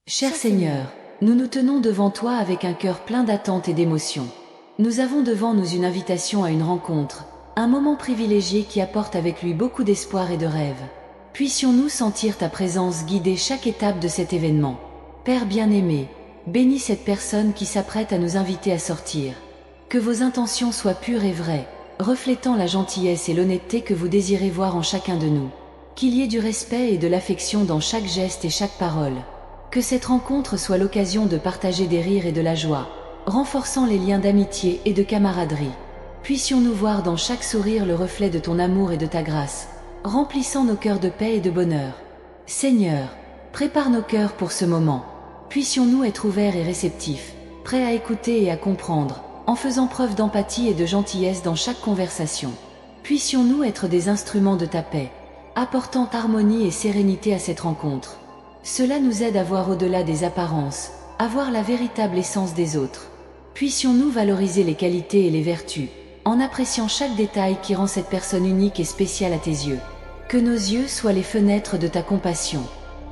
Cher Seigneur, nous nous tenons devant toi avec un cœur plein d'attente et d'émotion. Nous avons devant nous une invitation à une rencontre, un moment privilégié qui apporte avec lui beaucoup d'espoir et de rêve. Puissions-nous sentir ta présence guider chaque étape de cet événement. Père bien-aimé, bénis cette personne qui s'apprête à nous inviter à sortir. Que vos intentions soient pures et vraies, reflétant la gentillesse et l'honnêteté que vous désirez voir en chacun de nous. Qu'il y ait du respect et de l'affection dans chaque geste et chaque parole. Que cette rencontre soit l'occasion de partager des rires et de la joie, renforçant les liens d'amitié et de camaraderie. Puissions-nous voir dans chaque sourire le reflet de ton amour et de ta grâce, remplissant nos cœurs de paix et de bonheur. Seigneur, prépare nos cœurs pour ce moment. Puissions-nous être ouverts et réceptifs, prêts à écouter et à comprendre, en faisant preuve d'empathie et de gentillesse dans chaque conversation. Puissions-nous être des instruments de ta paix, apportant harmonie et sérénité à cette rencontre. Cela nous aide à voir au-delà des apparences, à voir la véritable essence des autres. Puissions-nous valoriser les qualités et les vertus, en appréciant chaque détail qui rend cette personne unique et spéciale à tes yeux. Que nos yeux soient les fenêtres de ta compassion.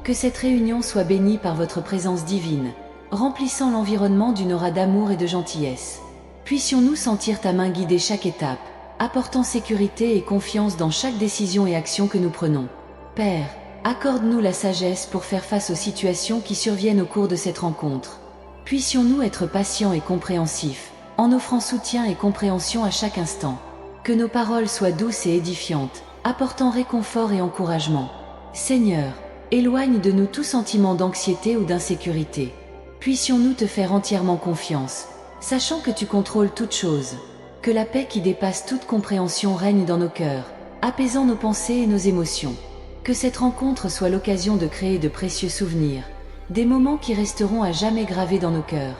Que cette réunion soit bénie par votre présence divine, remplissant l'environnement d'une aura d'amour et de gentillesse. Puissions-nous sentir ta main guider chaque étape, apportant sécurité et confiance dans chaque décision et action que nous prenons. Père, accorde-nous la sagesse pour faire face aux situations qui surviennent au cours de cette rencontre. Puissions-nous être patients et compréhensifs, en offrant soutien et compréhension à chaque instant. Que nos paroles soient douces et édifiantes, apportant réconfort et encouragement. Seigneur, éloigne de nous tout sentiment d'anxiété ou d'insécurité. Puissions-nous te faire entièrement confiance, sachant que tu contrôles toutes choses. Que la paix qui dépasse toute compréhension règne dans nos cœurs, apaisant nos pensées et nos émotions. Que cette rencontre soit l'occasion de créer de précieux souvenirs, des moments qui resteront à jamais gravés dans nos cœurs.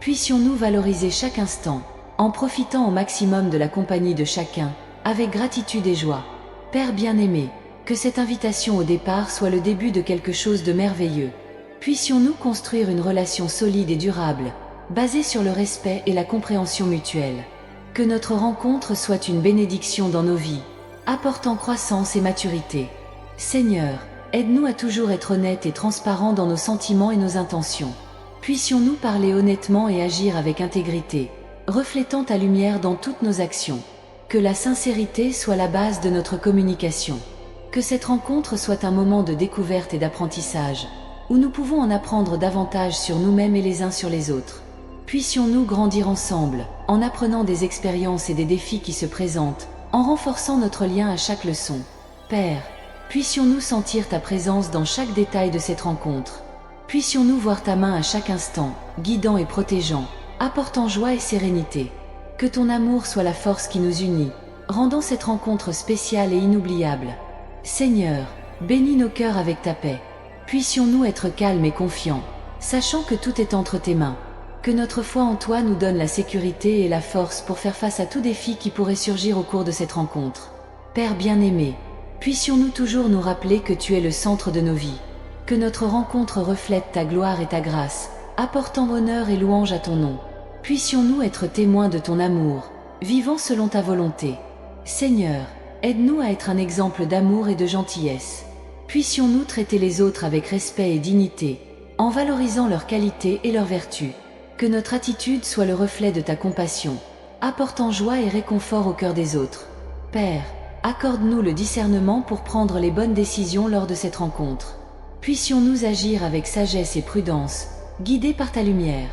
Puissions-nous valoriser chaque instant, en profitant au maximum de la compagnie de chacun, avec gratitude et joie. Père bien-aimé, que cette invitation au départ soit le début de quelque chose de merveilleux. Puissions-nous construire une relation solide et durable, basée sur le respect et la compréhension mutuelle. Que notre rencontre soit une bénédiction dans nos vies, apportant croissance et maturité. Seigneur, aide-nous à toujours être honnêtes et transparents dans nos sentiments et nos intentions. Puissions-nous parler honnêtement et agir avec intégrité, reflétant ta lumière dans toutes nos actions. Que la sincérité soit la base de notre communication. Que cette rencontre soit un moment de découverte et d'apprentissage, où nous pouvons en apprendre davantage sur nous-mêmes et les uns sur les autres. Puissions-nous grandir ensemble, en apprenant des expériences et des défis qui se présentent, en renforçant notre lien à chaque leçon. Père, puissions-nous sentir ta présence dans chaque détail de cette rencontre. Puissions-nous voir ta main à chaque instant, guidant et protégeant, apportant joie et sérénité. Que ton amour soit la force qui nous unit, rendant cette rencontre spéciale et inoubliable. Seigneur, bénis nos cœurs avec ta paix. Puissions-nous être calmes et confiants, sachant que tout est entre tes mains. Que notre foi en toi nous donne la sécurité et la force pour faire face à tout défi qui pourrait surgir au cours de cette rencontre. Père bien-aimé, puissions-nous toujours nous rappeler que tu es le centre de nos vies. Que notre rencontre reflète ta gloire et ta grâce, apportant honneur et louange à ton nom. Puissions-nous être témoins de ton amour, vivant selon ta volonté. Seigneur, aide-nous à être un exemple d'amour et de gentillesse. Puissions-nous traiter les autres avec respect et dignité, en valorisant leurs qualités et leurs vertus. Que notre attitude soit le reflet de ta compassion, apportant joie et réconfort au cœur des autres. Père, accorde-nous le discernement pour prendre les bonnes décisions lors de cette rencontre. Puissions-nous agir avec sagesse et prudence, guidés par ta lumière.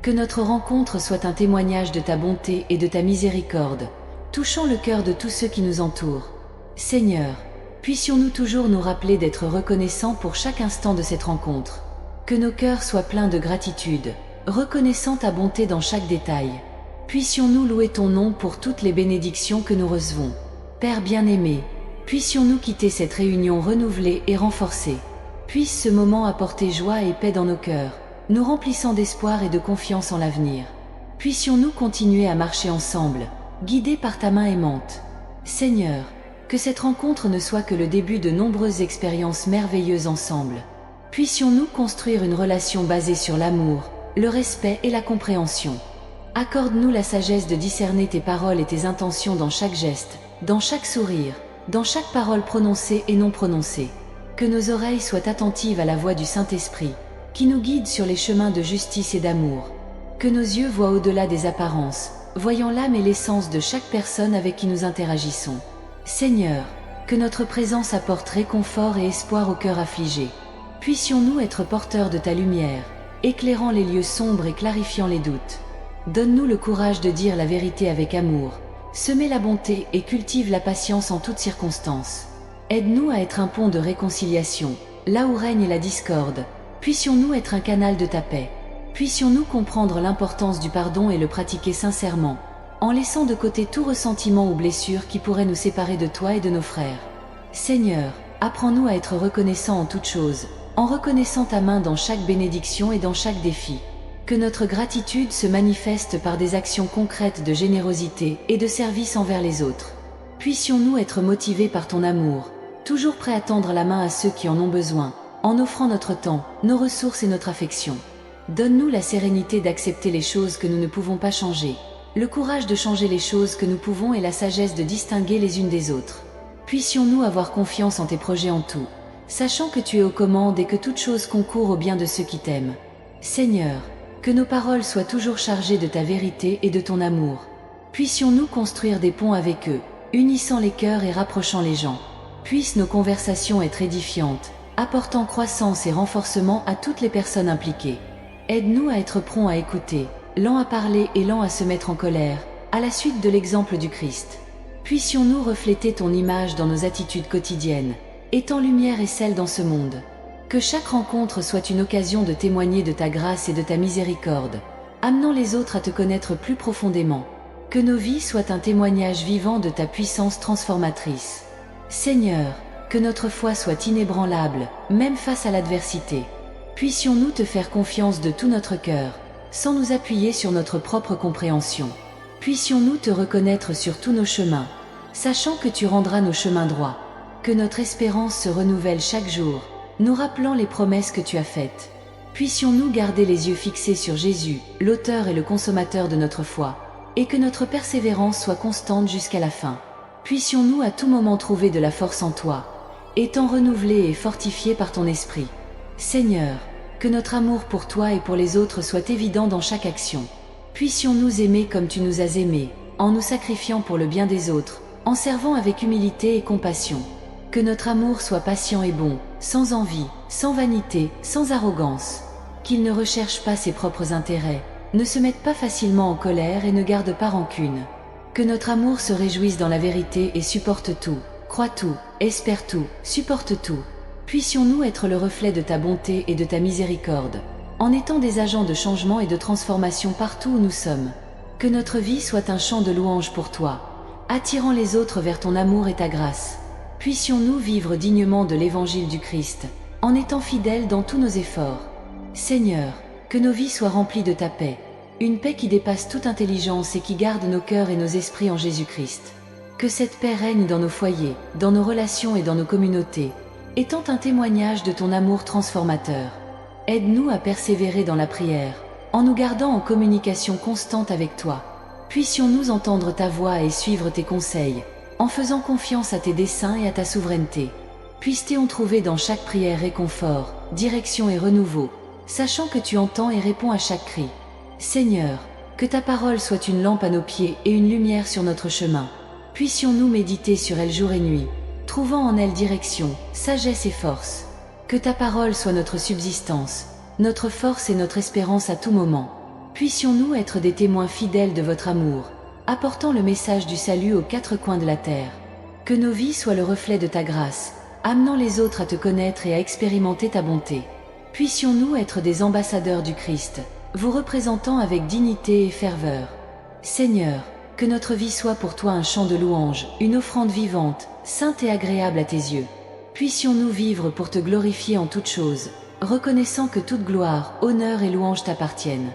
Que notre rencontre soit un témoignage de ta bonté et de ta miséricorde, touchant le cœur de tous ceux qui nous entourent. Seigneur, puissions-nous toujours nous rappeler d'être reconnaissants pour chaque instant de cette rencontre. Que nos cœurs soient pleins de gratitude, reconnaissant ta bonté dans chaque détail. Puissions-nous louer ton nom pour toutes les bénédictions que nous recevons. Père bien-aimé, puissions-nous quitter cette réunion renouvelée et renforcée. Puisse ce moment apporter joie et paix dans nos cœurs, nous remplissant d'espoir et de confiance en l'avenir. Puissions-nous continuer à marcher ensemble, guidés par ta main aimante. Seigneur, que cette rencontre ne soit que le début de nombreuses expériences merveilleuses ensemble. Puissions-nous construire une relation basée sur l'amour, le respect et la compréhension. Accorde-nous la sagesse de discerner tes paroles et tes intentions dans chaque geste, dans chaque sourire, dans chaque parole prononcée et non prononcée. Que nos oreilles soient attentives à la voix du Saint-Esprit, qui nous guide sur les chemins de justice et d'amour. Que nos yeux voient au-delà des apparences, voyant l'âme et l'essence de chaque personne avec qui nous interagissons. Seigneur, que notre présence apporte réconfort et espoir au cœur affligé. Puissions-nous être porteurs de ta lumière, éclairant les lieux sombres et clarifiant les doutes. Donne-nous le courage de dire la vérité avec amour, semer la bonté et cultive la patience en toutes circonstances. Aide-nous à être un pont de réconciliation, là où règne la discorde. Puissions-nous être un canal de ta paix. Puissions-nous comprendre l'importance du pardon et le pratiquer sincèrement, en laissant de côté tout ressentiment ou blessure qui pourrait nous séparer de toi et de nos frères. Seigneur, apprends-nous à être reconnaissants en toutes choses, en reconnaissant ta main dans chaque bénédiction et dans chaque défi. Que notre gratitude se manifeste par des actions concrètes de générosité et de service envers les autres. Puissions-nous être motivés par ton amour, toujours prêts à tendre la main à ceux qui en ont besoin, en offrant notre temps, nos ressources et notre affection. Donne-nous la sérénité d'accepter les choses que nous ne pouvons pas changer, le courage de changer les choses que nous pouvons et la sagesse de distinguer les unes des autres. Puissions-nous avoir confiance en tes projets en tout, sachant que tu es aux commandes et que toute chose concourt au bien de ceux qui t'aiment. Seigneur, que nos paroles soient toujours chargées de ta vérité et de ton amour. Puissions-nous construire des ponts avec eux, unissant les cœurs et rapprochant les gens. Puissent nos conversations être édifiantes, apportant croissance et renforcement à toutes les personnes impliquées. Aide-nous à être prompts à écouter, lents à parler et lents à se mettre en colère, à la suite de l'exemple du Christ. Puissions-nous refléter ton image dans nos attitudes quotidiennes, étant lumière et sel dans ce monde. Que chaque rencontre soit une occasion de témoigner de ta grâce et de ta miséricorde, amenant les autres à te connaître plus profondément. Que nos vies soient un témoignage vivant de ta puissance transformatrice. Seigneur, que notre foi soit inébranlable, même face à l'adversité. Puissions-nous te faire confiance de tout notre cœur, sans nous appuyer sur notre propre compréhension. Puissions-nous te reconnaître sur tous nos chemins, sachant que tu rendras nos chemins droits. Que notre espérance se renouvelle chaque jour, nous rappelant les promesses que tu as faites. Puissions-nous garder les yeux fixés sur Jésus, l'auteur et le consommateur de notre foi, et que notre persévérance soit constante jusqu'à la fin. Puissions-nous à tout moment trouver de la force en toi, étant renouvelés et fortifiés par ton esprit. Seigneur, que notre amour pour toi et pour les autres soit évident dans chaque action. Puissions-nous aimer comme tu nous as aimés, en nous sacrifiant pour le bien des autres, en servant avec humilité et compassion. Que notre amour soit patient et bon, sans envie, sans vanité, sans arrogance. Qu'il ne recherche pas ses propres intérêts, ne se mette pas facilement en colère et ne garde pas rancune. Que notre amour se réjouisse dans la vérité et supporte tout, croit tout, espère tout, supporte tout. Puissions-nous être le reflet de ta bonté et de ta miséricorde, en étant des agents de changement et de transformation partout où nous sommes. Que notre vie soit un chant de louange pour toi, attirant les autres vers ton amour et ta grâce. Puissions-nous vivre dignement de l'évangile du Christ, en étant fidèles dans tous nos efforts. Seigneur, que nos vies soient remplies de ta paix, une paix qui dépasse toute intelligence et qui garde nos cœurs et nos esprits en Jésus-Christ. Que cette paix règne dans nos foyers, dans nos relations et dans nos communautés, étant un témoignage de ton amour transformateur. Aide-nous à persévérer dans la prière, en nous gardant en communication constante avec toi. Puissions-nous entendre ta voix et suivre tes conseils, en faisant confiance à tes desseins et à ta souveraineté. Puissions-nous trouver dans chaque prière réconfort, direction et renouveau, sachant que tu entends et réponds à chaque cri. Seigneur, que ta parole soit une lampe à nos pieds et une lumière sur notre chemin. Puissions-nous méditer sur elle jour et nuit, trouvant en elle direction, sagesse et force. Que ta parole soit notre subsistance, notre force et notre espérance à tout moment. Puissions-nous être des témoins fidèles de votre amour, apportant le message du salut aux quatre coins de la terre. Que nos vies soient le reflet de ta grâce, amenant les autres à te connaître et à expérimenter ta bonté. Puissions-nous être des ambassadeurs du Christ, vous représentant avec dignité et ferveur. Seigneur, que notre vie soit pour toi un chant de louange, une offrande vivante, sainte et agréable à tes yeux. Puissions-nous vivre pour te glorifier en toutes choses, reconnaissant que toute gloire, honneur et louange t'appartiennent.